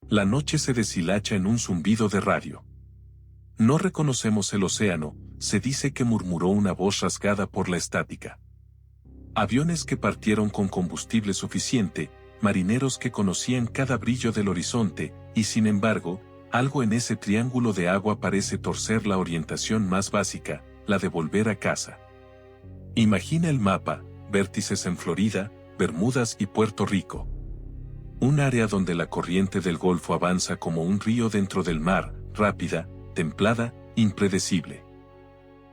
La noche se deshilacha en un zumbido de radio. No reconocemos el océano, se dice que murmuró una voz rasgada por la estática. Aviones que partieron con combustible suficiente, marineros que conocían cada brillo del horizonte, y sin embargo, algo en ese triángulo de agua parece torcer la orientación más básica, la de volver a casa. Imagina el mapa, vértices en Florida, Bermudas y Puerto Rico. Un área donde la corriente del Golfo avanza como un río dentro del mar, rápida, templada, impredecible.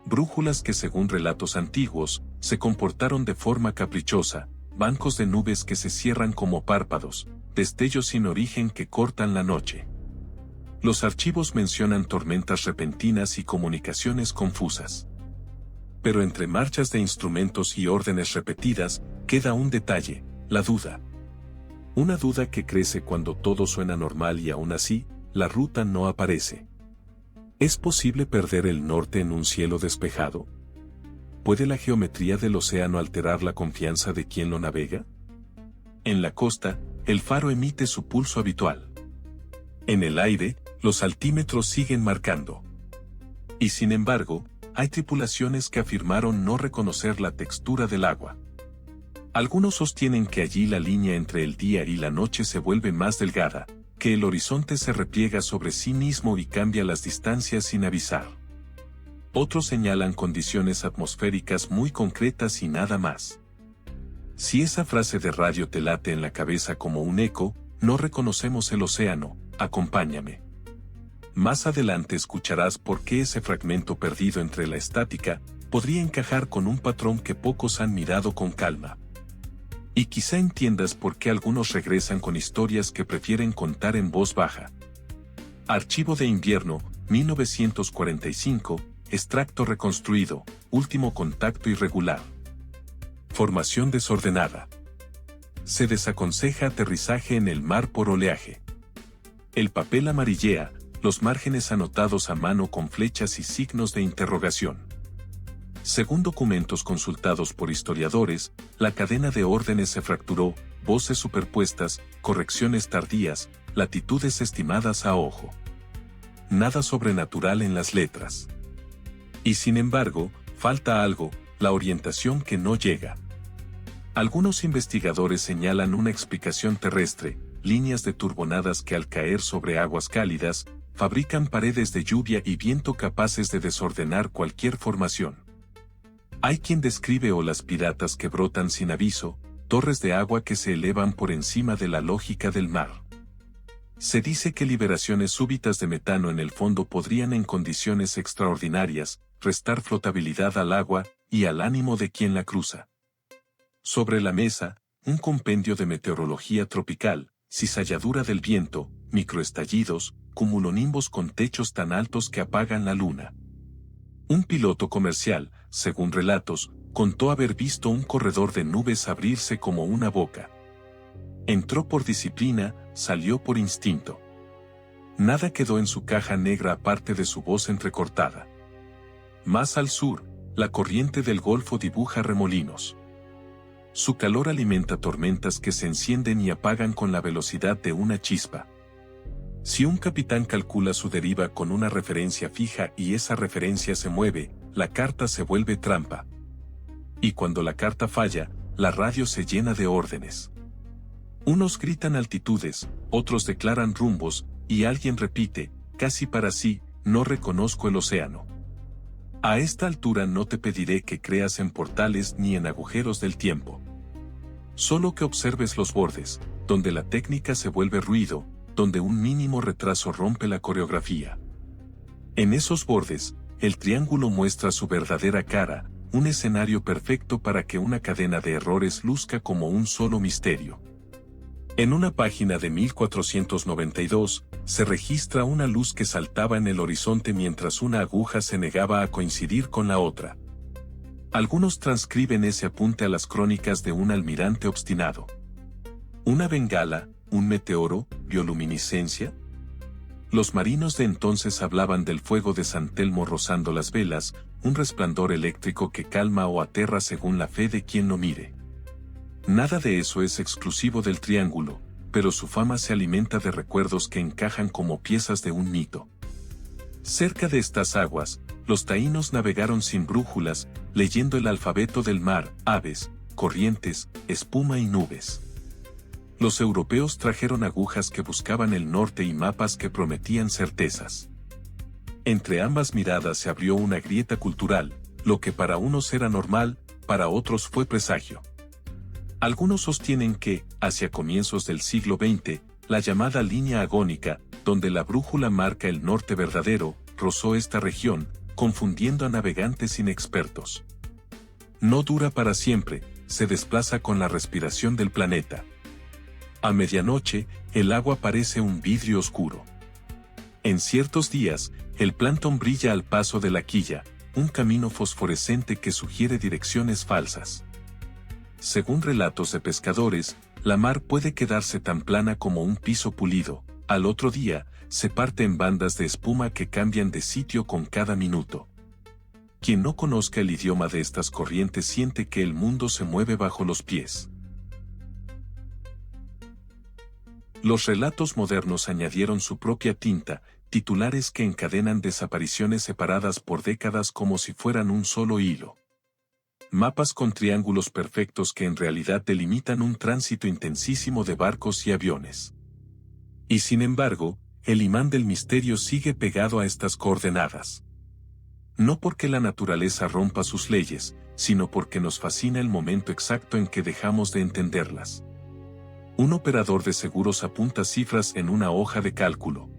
Brújulas que según relatos antiguos, se comportaron de forma caprichosa, bancos de nubes que se cierran como párpados, destellos sin origen que cortan la noche. Los archivos mencionan tormentas repentinas y comunicaciones confusas. Pero entre marchas de instrumentos y órdenes repetidas, queda un detalle, la duda. Una duda que crece cuando todo suena normal y aún así, la ruta no aparece. ¿Es posible perder el norte en un cielo despejado? ¿Puede la geometría del océano alterar la confianza de quien lo navega? En la costa, el faro emite su pulso habitual. En el aire, los altímetros siguen marcando. Y sin embargo, hay tripulaciones que afirmaron no reconocer la textura del agua. Algunos sostienen que allí la línea entre el día y la noche se vuelve más delgada, que el horizonte se repliega sobre sí mismo y cambia las distancias sin avisar. Otros señalan condiciones atmosféricas muy concretas y nada más. Si esa frase de radio te late en la cabeza como un eco, no reconocemos el océano, acompáñame. Más adelante escucharás por qué ese fragmento perdido entre la estática podría encajar con un patrón que pocos han mirado con calma. Y quizá entiendas por qué algunos regresan con historias que prefieren contar en voz baja. Archivo de invierno, 1945, extracto reconstruido, último contacto irregular. Formación desordenada. Se desaconseja aterrizaje en el mar por oleaje. El papel amarillea, los márgenes anotados a mano con flechas y signos de interrogación. Según documentos consultados por historiadores, la cadena de órdenes se fracturó, voces superpuestas, correcciones tardías, latitudes estimadas a ojo. Nada sobrenatural en las letras. Y sin embargo, falta algo, la orientación que no llega. Algunos investigadores señalan una explicación terrestre, líneas de turbonadas que al caer sobre aguas cálidas, fabrican paredes de lluvia y viento capaces de desordenar cualquier formación. Hay quien describe olas piratas que brotan sin aviso, torres de agua que se elevan por encima de la lógica del mar. Se dice que liberaciones súbitas de metano en el fondo podrían en condiciones extraordinarias, restar flotabilidad al agua y al ánimo de quien la cruza. Sobre la mesa, un compendio de meteorología tropical, cizalladura del viento, microestallidos, cumulonimbos con techos tan altos que apagan la luna. Un piloto comercial, según relatos, contó haber visto un corredor de nubes abrirse como una boca. Entró por disciplina, salió por instinto. Nada quedó en su caja negra aparte de su voz entrecortada. Más al sur, la corriente del Golfo dibuja remolinos. Su calor alimenta tormentas que se encienden y apagan con la velocidad de una chispa. Si un capitán calcula su deriva con una referencia fija y esa referencia se mueve, la carta se vuelve trampa. Y cuando la carta falla, la radio se llena de órdenes. Unos gritan altitudes, otros declaran rumbos, y alguien repite, casi para sí, no reconozco el océano. A esta altura no te pediré que creas en portales ni en agujeros del tiempo. Solo que observes los bordes, donde la técnica se vuelve ruido, donde un mínimo retraso rompe la coreografía. En esos bordes, el triángulo muestra su verdadera cara, un escenario perfecto para que una cadena de errores luzca como un solo misterio. En una página de 1492, se registra una luz que saltaba en el horizonte mientras una aguja se negaba a coincidir con la otra. Algunos transcriben ese apunte a las crónicas de un almirante obstinado. ¿Una bengala, un meteoro, bioluminiscencia? Los marinos de entonces hablaban del fuego de San Telmo rozando las velas, un resplandor eléctrico que calma o aterra según la fe de quien lo mire. Nada de eso es exclusivo del triángulo, pero su fama se alimenta de recuerdos que encajan como piezas de un mito. Cerca de estas aguas, los taínos navegaron sin brújulas, leyendo el alfabeto del mar, aves, corrientes, espuma y nubes. Los europeos trajeron agujas que buscaban el norte y mapas que prometían certezas. Entre ambas miradas se abrió una grieta cultural, lo que para unos era normal, para otros fue presagio. Algunos sostienen que, hacia comienzos del siglo XX, la llamada línea agónica, donde la brújula marca el norte verdadero, rozó esta región, confundiendo a navegantes inexpertos. No dura para siempre, se desplaza con la respiración del planeta. A medianoche, el agua parece un vidrio oscuro. En ciertos días, el plancton brilla al paso de la quilla, un camino fosforescente que sugiere direcciones falsas. Según relatos de pescadores, la mar puede quedarse tan plana como un piso pulido. Al otro día, se parte en bandas de espuma que cambian de sitio con cada minuto. Quien no conozca el idioma de estas corrientes siente que el mundo se mueve bajo los pies. Los relatos modernos añadieron su propia tinta, titulares que encadenan desapariciones separadas por décadas como si fueran un solo hilo. Mapas con triángulos perfectos que en realidad delimitan un tránsito intensísimo de barcos y aviones. Y sin embargo, el imán del misterio sigue pegado a estas coordenadas. No porque la naturaleza rompa sus leyes, sino porque nos fascina el momento exacto en que dejamos de entenderlas. Un operador de seguros apunta cifras en una hoja de cálculo.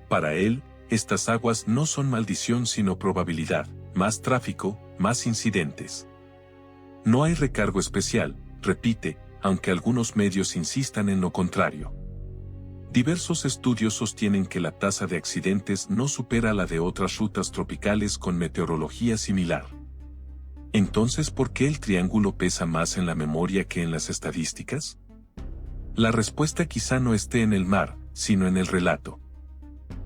Para él, estas aguas no son maldición sino probabilidad, más tráfico, más incidentes. No hay recargo especial, repite, aunque algunos medios insistan en lo contrario. Diversos estudios sostienen que la tasa de accidentes no supera la de otras rutas tropicales con meteorología similar. Entonces, ¿por qué el triángulo pesa más en la memoria que en las estadísticas? La respuesta quizá no esté en el mar, sino en el relato.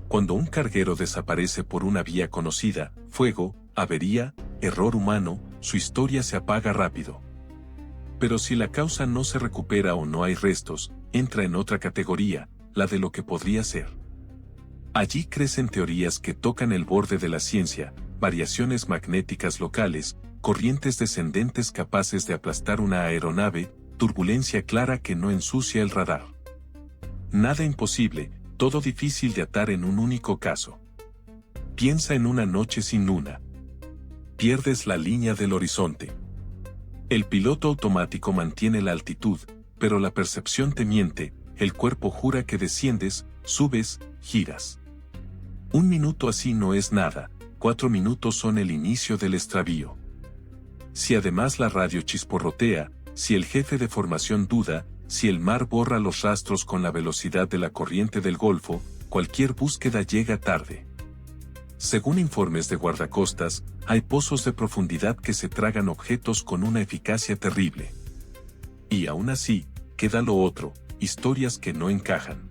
Cuando un carguero desaparece por una vía conocida, fuego, avería, error humano, su historia se apaga rápido. Pero si la causa no se recupera o no hay restos, entra en otra categoría, la de lo que podría ser. Allí crecen teorías que tocan el borde de la ciencia, variaciones magnéticas locales, corrientes descendentes capaces de aplastar una aeronave, turbulencia clara que no ensucia el radar. Nada imposible, todo difícil de atar en un único caso. Piensa en una noche sin luna. Pierdes la línea del horizonte. El piloto automático mantiene la altitud, pero la percepción te miente, el cuerpo jura que desciendes, subes, giras. Un minuto así no es nada, 4 minutos son el inicio del extravío. Si además la radio chisporrotea, si el jefe de formación duda, si el mar borra los rastros con la velocidad de la corriente del Golfo, cualquier búsqueda llega tarde. Según informes de guardacostas, hay pozos de profundidad que se tragan objetos con una eficacia terrible. Y aún así, queda lo otro, historias que no encajan.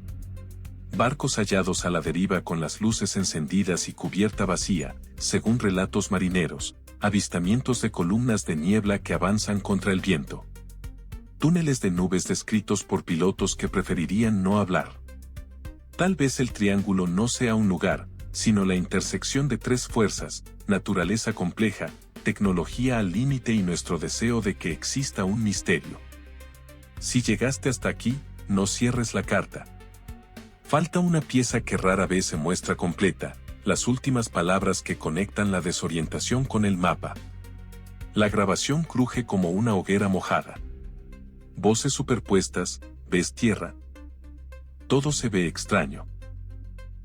Barcos hallados a la deriva con las luces encendidas y cubierta vacía, según relatos marineros, avistamientos de columnas de niebla que avanzan contra el viento. Túneles de nubes descritos por pilotos que preferirían no hablar. Tal vez el triángulo no sea un lugar, sino la intersección de tres fuerzas, naturaleza compleja, tecnología al límite y nuestro deseo de que exista un misterio. Si llegaste hasta aquí, no cierres la carta. Falta una pieza que rara vez se muestra completa, las últimas palabras que conectan la desorientación con el mapa. La grabación cruje como una hoguera mojada. Voces superpuestas, ves tierra. Todo se ve extraño.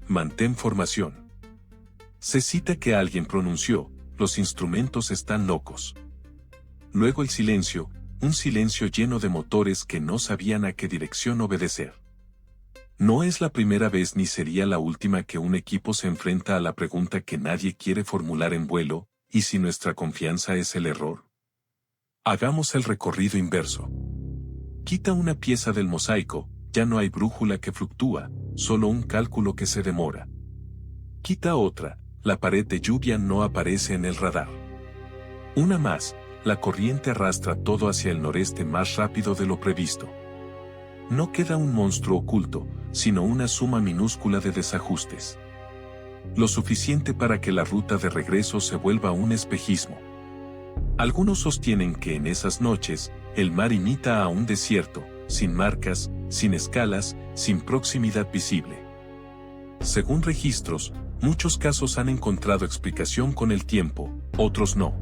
Mantén formación. Se cita que alguien pronunció, los instrumentos están locos. Luego el silencio, un silencio lleno de motores que no sabían a qué dirección obedecer. No es la primera vez ni sería la última que un equipo se enfrenta a la pregunta que nadie quiere formular en vuelo, ¿y si nuestra confianza es el error? Hagamos el recorrido inverso. Quita una pieza del mosaico, ya no hay brújula que fluctúa, solo un cálculo que se demora. Quita otra, la pared de lluvia no aparece en el radar. Una más, la corriente arrastra todo hacia el noreste más rápido de lo previsto. No queda un monstruo oculto, sino una suma minúscula de desajustes. Lo suficiente para que la ruta de regreso se vuelva un espejismo. Algunos sostienen que en esas noches, el mar imita a un desierto, sin marcas, sin escalas, sin proximidad visible. Según registros, muchos casos han encontrado explicación con el tiempo, otros no.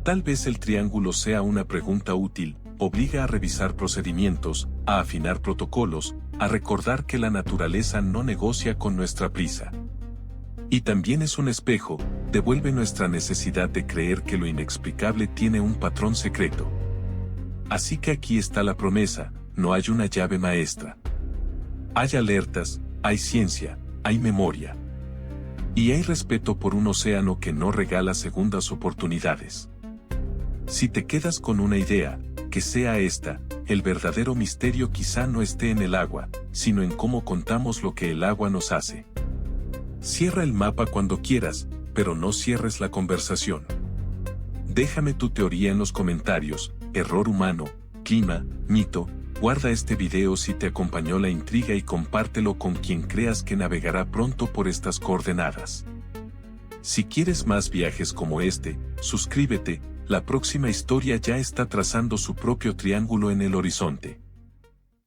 Tal vez el triángulo sea una pregunta útil, obliga a revisar procedimientos, a afinar protocolos, a recordar que la naturaleza no negocia con nuestra prisa. Y también es un espejo, devuelve nuestra necesidad de creer que lo inexplicable tiene un patrón secreto. Así que aquí está la promesa, no hay una llave maestra. Hay alertas, hay ciencia, hay memoria. Y hay respeto por un océano que no regala segundas oportunidades. Si te quedas con una idea, que sea esta, el verdadero misterio quizá no esté en el agua, sino en cómo contamos lo que el agua nos hace. Cierra el mapa cuando quieras, pero no cierres la conversación. Déjame tu teoría en los comentarios, error humano, clima, mito. Guarda este video si te acompañó la intriga y compártelo con quien creas que navegará pronto por estas coordenadas. Si quieres más viajes como este, suscríbete, la próxima historia ya está trazando su propio triángulo en el horizonte.